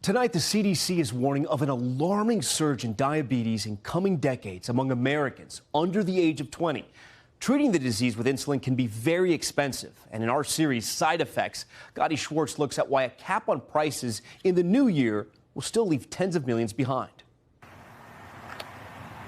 Tonight, the CDC is warning of an alarming surge in diabetes in coming decades among Americans under the age of 20. Treating the disease with insulin can be very expensive. And in our series, Side Effects, Gadi Schwartz looks at why a cap on prices in the new year will still leave tens of millions behind.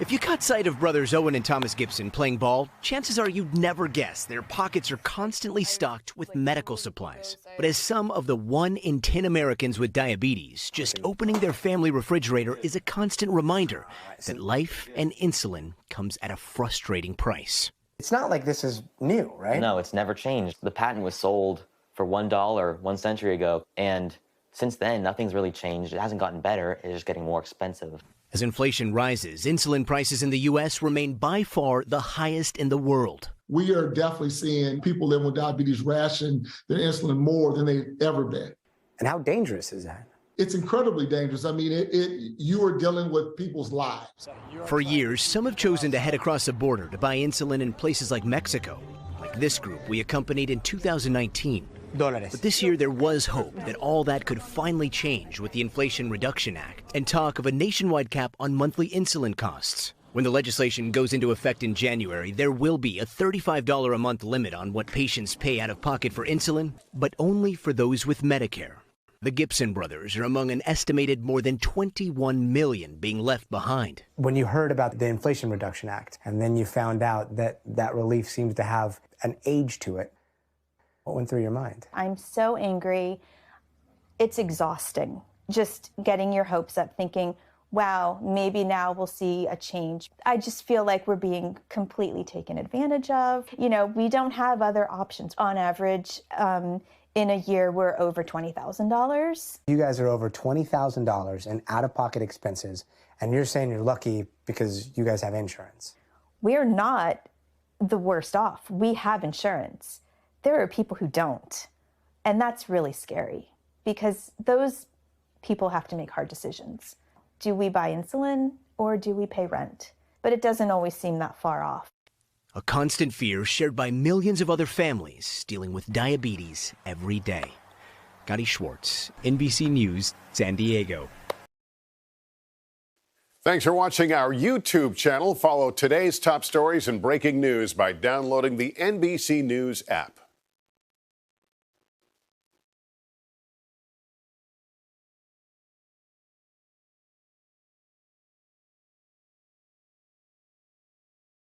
If you caught sight of brothers Owen and Thomas Gibson playing ball, chances are you'd never guess their pockets are constantly stocked with medical supplies. But as some of the 1 in 10 Americans with diabetes, just opening their family refrigerator is a constant reminder that life and insulin comes at a frustrating price. It's not like this is new, right? No, it's never changed. The patent was sold for $1 1 century ago, and since then, nothing's really changed. It hasn't gotten better. It's just getting more expensive. As inflation rises, insulin prices in the U.S. remain by far the highest in the world. We are definitely seeing people living with diabetes ration their insulin more than they've ever been. And how dangerous is that? It's incredibly dangerous. I mean, you are dealing with people's lives. For years, some have chosen to head across the border to buy insulin in places like Mexico, like this group we accompanied in 2019. But this year, there was hope that all that could finally change with the Inflation Reduction Act and talk of a nationwide cap on monthly insulin costs. When the legislation goes into effect in January, there will be a $35 a month limit on what patients pay out of pocket for insulin, but only for those with Medicare. The Gibson brothers are among an estimated more than 21 million being left behind. When you heard about the Inflation Reduction Act, and then you found out that that relief seems to have an age to it, what went through your mind? I'm so angry. It's exhausting. Just getting your hopes up, thinking, wow, maybe now we'll see a change. I just feel like we're being completely taken advantage of. You know, we don't have other options. On average, in a year, we're over $20,000. You guys are over $20,000 in out-of-pocket expenses, and you're saying you're lucky because you guys have insurance. We're not the worst off. We have insurance. There are people who don't, and that's really scary because those people have to make hard decisions. Do we buy insulin or do we pay rent? But it doesn't always seem that far off. A constant fear shared by millions of other families dealing with diabetes every day. Gadi Schwartz, NBC News, San Diego. Thanks for watching our YouTube channel. Follow today's top stories and breaking news by downloading the NBC News app.